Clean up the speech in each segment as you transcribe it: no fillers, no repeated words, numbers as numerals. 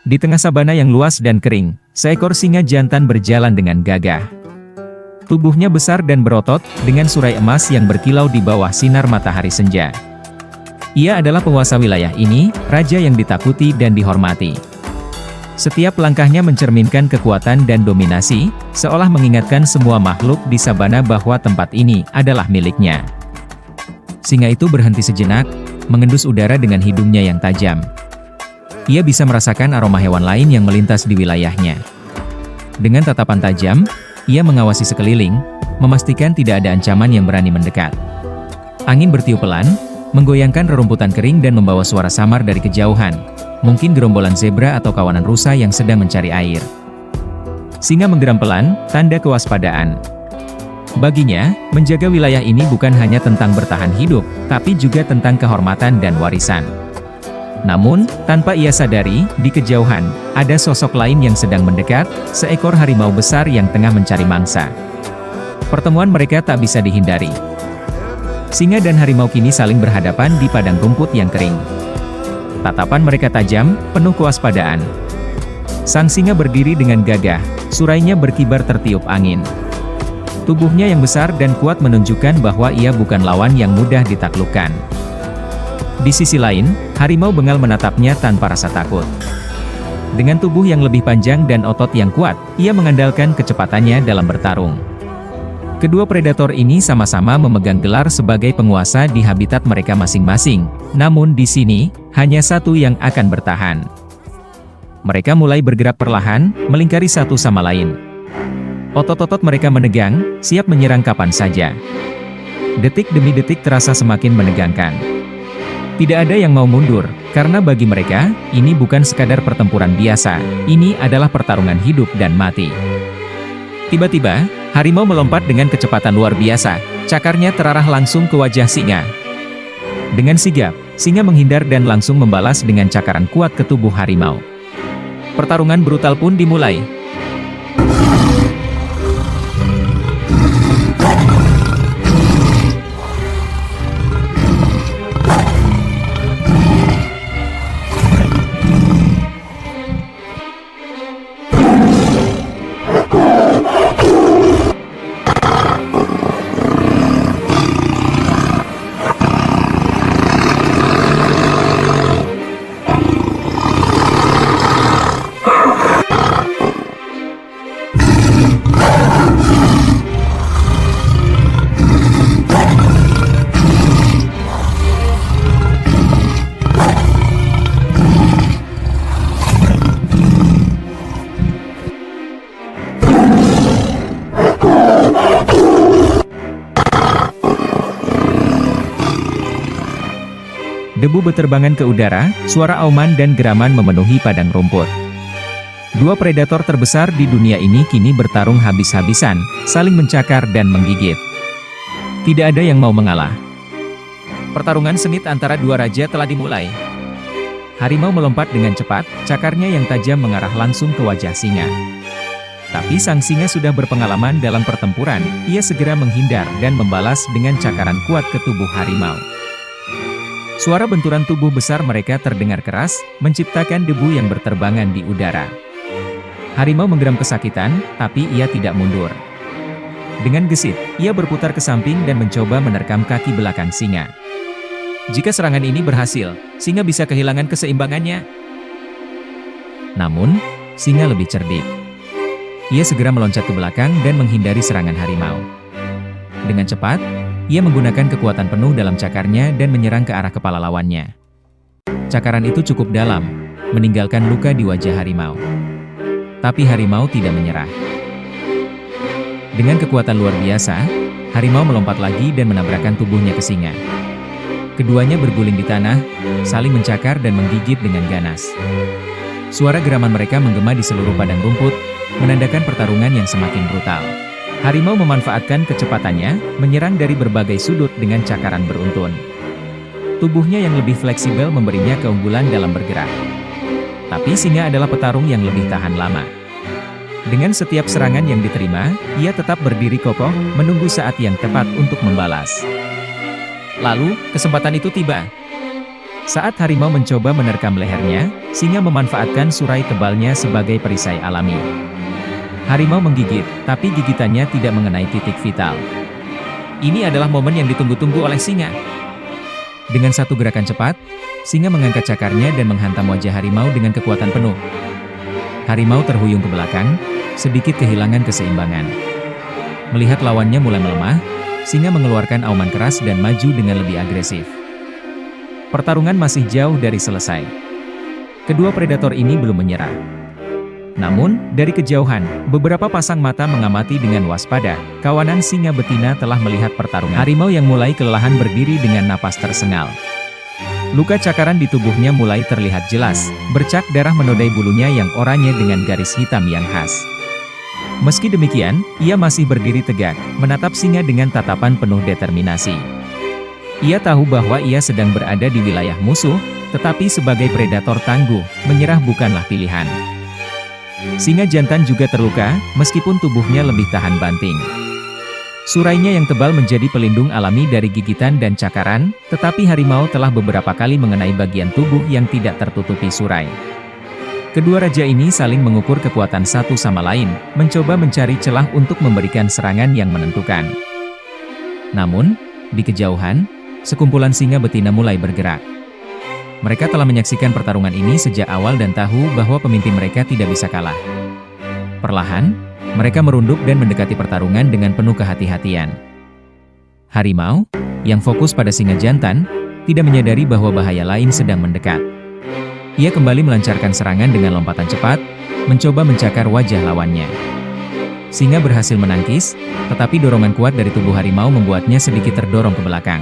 Di tengah sabana yang luas dan kering, seekor singa jantan berjalan dengan gagah. Tubuhnya besar dan berotot, dengan surai emas yang berkilau di bawah sinar matahari senja. Ia adalah penguasa wilayah ini, raja yang ditakuti dan dihormati. Setiap langkahnya mencerminkan kekuatan dan dominasi, seolah mengingatkan semua makhluk di sabana bahwa tempat ini adalah miliknya. Singa itu berhenti sejenak, mengendus udara dengan hidungnya yang tajam. Ia bisa merasakan aroma hewan lain yang melintas di wilayahnya. Dengan tatapan tajam, ia mengawasi sekeliling, memastikan tidak ada ancaman yang berani mendekat. Angin bertiup pelan, menggoyangkan rerumputan kering dan membawa suara samar dari kejauhan, mungkin gerombolan zebra atau kawanan rusa yang sedang mencari air. Singa menggeram pelan, tanda kewaspadaan. Baginya, menjaga wilayah ini bukan hanya tentang bertahan hidup, tapi juga tentang kehormatan dan warisan. Namun, tanpa ia sadari, di kejauhan, ada sosok lain yang sedang mendekat, seekor harimau besar yang tengah mencari mangsa. Pertemuan mereka tak bisa dihindari. Singa dan harimau kini saling berhadapan di padang rumput yang kering. Tatapan mereka tajam, penuh kewaspadaan. Sang singa berdiri dengan gagah, surainya berkibar tertiup angin. Tubuhnya yang besar dan kuat menunjukkan bahwa ia bukan lawan yang mudah ditaklukkan. Di sisi lain, harimau bengal menatapnya tanpa rasa takut. Dengan tubuh yang lebih panjang dan otot yang kuat, ia mengandalkan kecepatannya dalam bertarung. Kedua predator ini sama-sama memegang gelar sebagai penguasa di habitat mereka masing-masing, namun di sini, hanya satu yang akan bertahan. Mereka mulai bergerak perlahan, melingkari satu sama lain. Otot-otot mereka menegang, siap menyerang kapan saja. Detik demi detik terasa semakin menegangkan. Tidak ada yang mau mundur, karena bagi mereka, ini bukan sekadar pertempuran biasa, ini adalah pertarungan hidup dan mati. Tiba-tiba, harimau melompat dengan kecepatan luar biasa, cakarnya terarah langsung ke wajah singa. Dengan sigap, singa menghindar dan langsung membalas dengan cakaran kuat ke tubuh harimau. Pertarungan brutal pun dimulai. Debu beterbangan ke udara, suara auman dan geraman memenuhi padang rumput. Dua predator terbesar di dunia ini kini bertarung habis-habisan, saling mencakar dan menggigit. Tidak ada yang mau mengalah. Pertarungan sengit antara dua raja telah dimulai. Harimau melompat dengan cepat, cakarnya yang tajam mengarah langsung ke wajah singa. Tapi sang singa sudah berpengalaman dalam pertempuran, ia segera menghindar dan membalas dengan cakaran kuat ke tubuh harimau. Suara benturan tubuh besar mereka terdengar keras, menciptakan debu yang berterbangan di udara. Harimau menggeram kesakitan, tapi ia tidak mundur. Dengan gesit, ia berputar ke samping dan mencoba menerkam kaki belakang singa. Jika serangan ini berhasil, singa bisa kehilangan keseimbangannya. Namun, singa lebih cerdik. Ia segera meloncat ke belakang dan menghindari serangan harimau. Dengan cepat, ia menggunakan kekuatan penuh dalam cakarnya dan menyerang ke arah kepala lawannya. Cakaran itu cukup dalam, meninggalkan luka di wajah harimau. Tapi harimau tidak menyerah. Dengan kekuatan luar biasa, harimau melompat lagi dan menabrakkan tubuhnya ke singa. Keduanya berguling di tanah, saling mencakar dan menggigit dengan ganas. Suara geraman mereka menggema di seluruh padang rumput, menandakan pertarungan yang semakin brutal. Harimau memanfaatkan kecepatannya, menyerang dari berbagai sudut dengan cakaran beruntun. Tubuhnya yang lebih fleksibel memberinya keunggulan dalam bergerak. Tapi singa adalah petarung yang lebih tahan lama. Dengan setiap serangan yang diterima, ia tetap berdiri kokoh, menunggu saat yang tepat untuk membalas. Lalu, kesempatan itu tiba. Saat harimau mencoba menerkam lehernya, singa memanfaatkan surai tebalnya sebagai perisai alami. Harimau menggigit, tapi gigitannya tidak mengenai titik vital. Ini adalah momen yang ditunggu-tunggu oleh singa. Dengan satu gerakan cepat, singa mengangkat cakarnya dan menghantam wajah harimau dengan kekuatan penuh. Harimau terhuyung ke belakang, sedikit kehilangan keseimbangan. Melihat lawannya mulai melemah, singa mengeluarkan auman keras dan maju dengan lebih agresif. Pertarungan masih jauh dari selesai. Kedua predator ini belum menyerah. Namun, dari kejauhan, beberapa pasang mata mengamati dengan waspada. Kawanan singa betina telah melihat pertarungan. Harimau yang mulai kelelahan berdiri dengan napas tersengal. Luka cakaran di tubuhnya mulai terlihat jelas, bercak darah menodai bulunya yang oranye dengan garis hitam yang khas. Meski demikian, ia masih berdiri tegak, menatap singa dengan tatapan penuh determinasi. Ia tahu bahwa ia sedang berada di wilayah musuh, tetapi sebagai predator tangguh, menyerah bukanlah pilihan. Singa jantan juga terluka, meskipun tubuhnya lebih tahan banting. Surainya yang tebal menjadi pelindung alami dari gigitan dan cakaran, tetapi harimau telah beberapa kali mengenai bagian tubuh yang tidak tertutupi surai. Kedua raja ini saling mengukur kekuatan satu sama lain, mencoba mencari celah untuk memberikan serangan yang menentukan. Namun, di kejauhan, sekumpulan singa betina mulai bergerak. Mereka telah menyaksikan pertarungan ini sejak awal dan tahu bahwa pemimpin mereka tidak bisa kalah. Perlahan, mereka merunduk dan mendekati pertarungan dengan penuh kehati-hatian. Harimau, yang fokus pada singa jantan, tidak menyadari bahwa bahaya lain sedang mendekat. Ia kembali melancarkan serangan dengan lompatan cepat, mencoba mencakar wajah lawannya. Singa berhasil menangkis, tetapi dorongan kuat dari tubuh harimau membuatnya sedikit terdorong ke belakang.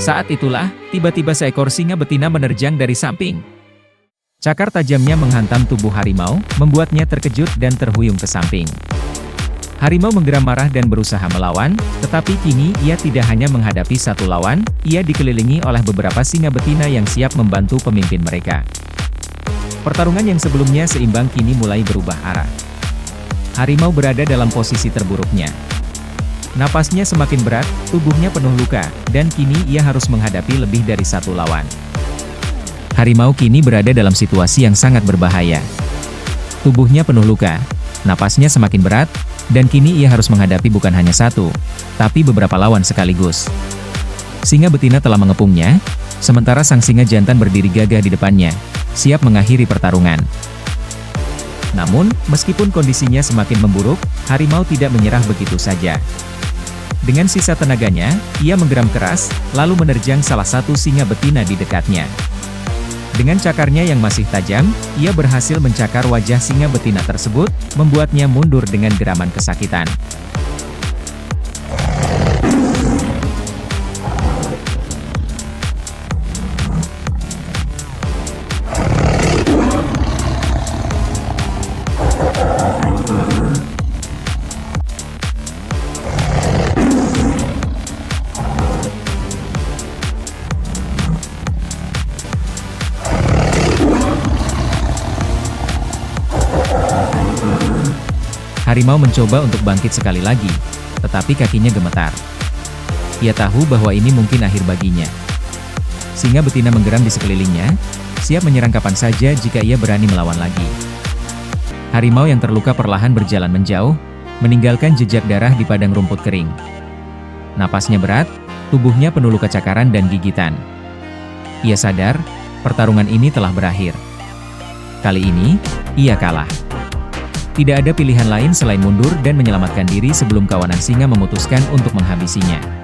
Saat itulah, tiba-tiba seekor singa betina menerjang dari samping. Cakar tajamnya menghantam tubuh harimau, membuatnya terkejut dan terhuyung ke samping. Harimau menggeram marah dan berusaha melawan, tetapi kini ia tidak hanya menghadapi satu lawan, ia dikelilingi oleh beberapa singa betina yang siap membantu pemimpin mereka. Pertarungan yang sebelumnya seimbang kini mulai berubah arah. Harimau berada dalam posisi terburuknya. Napasnya semakin berat, tubuhnya penuh luka, dan kini ia harus menghadapi lebih dari satu lawan. Harimau kini berada dalam situasi yang sangat berbahaya. Tubuhnya penuh luka, napasnya semakin berat, dan kini ia harus menghadapi bukan hanya satu, tapi beberapa lawan sekaligus. Singa betina telah mengepungnya, sementara sang singa jantan berdiri gagah di depannya, siap mengakhiri pertarungan. Namun, meskipun kondisinya semakin memburuk, harimau tidak menyerah begitu saja. Dengan sisa tenaganya, ia menggeram keras, lalu menerjang salah satu singa betina di dekatnya. Dengan cakarnya yang masih tajam, ia berhasil mencakar wajah singa betina tersebut, membuatnya mundur dengan geraman kesakitan. Harimau mencoba untuk bangkit sekali lagi, tetapi kakinya gemetar. Ia tahu bahwa ini mungkin akhir baginya. Singa betina menggeram di sekelilingnya, siap menyerang kapan saja jika ia berani melawan lagi. Harimau yang terluka perlahan berjalan menjauh, meninggalkan jejak darah di padang rumput kering. Napasnya berat, tubuhnya penuh luka cakaran dan gigitan. Ia sadar, pertarungan ini telah berakhir. Kali ini, ia kalah. Tidak ada pilihan lain selain mundur dan menyelamatkan diri sebelum kawanan singa memutuskan untuk menghabisinya.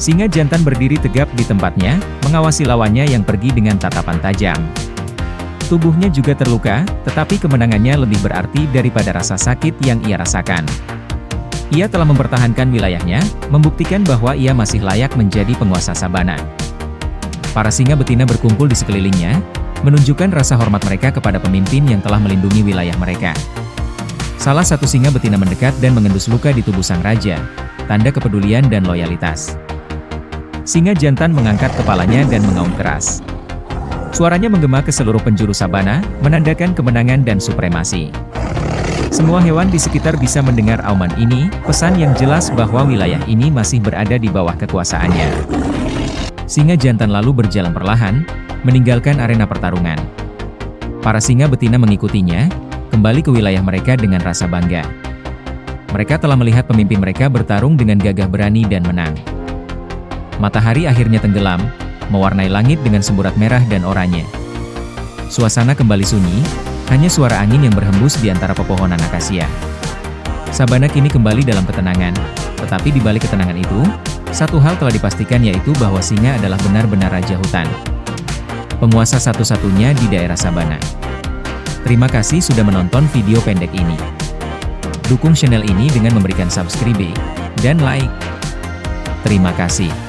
Singa jantan berdiri tegap di tempatnya, mengawasi lawannya yang pergi dengan tatapan tajam. Tubuhnya juga terluka, tetapi kemenangannya lebih berarti daripada rasa sakit yang ia rasakan. Ia telah mempertahankan wilayahnya, membuktikan bahwa ia masih layak menjadi penguasa sabana. Para singa betina berkumpul di sekelilingnya, menunjukkan rasa hormat mereka kepada pemimpin yang telah melindungi wilayah mereka. Salah satu singa betina mendekat dan mengendus luka di tubuh sang raja, tanda kepedulian dan loyalitas. Singa jantan mengangkat kepalanya dan mengaum keras. Suaranya menggema ke seluruh penjuru sabana, menandakan kemenangan dan supremasi. Semua hewan di sekitar bisa mendengar auman ini, pesan yang jelas bahwa wilayah ini masih berada di bawah kekuasaannya. Singa jantan lalu berjalan perlahan, meninggalkan arena pertarungan. Para singa betina mengikutinya, kembali ke wilayah mereka dengan rasa bangga. Mereka telah melihat pemimpin mereka bertarung dengan gagah berani dan menang. Matahari akhirnya tenggelam, mewarnai langit dengan semburat merah dan oranye. Suasana kembali sunyi, hanya suara angin yang berhembus di antara pepohonan akasia. Sabana kini kembali dalam ketenangan, tetapi di balik ketenangan itu, satu hal telah dipastikan yaitu bahwa singa adalah benar-benar raja hutan. Penguasa satu-satunya di daerah sabana. Terima kasih sudah menonton video pendek ini. Dukung channel ini dengan memberikan subscribe dan like. Terima kasih.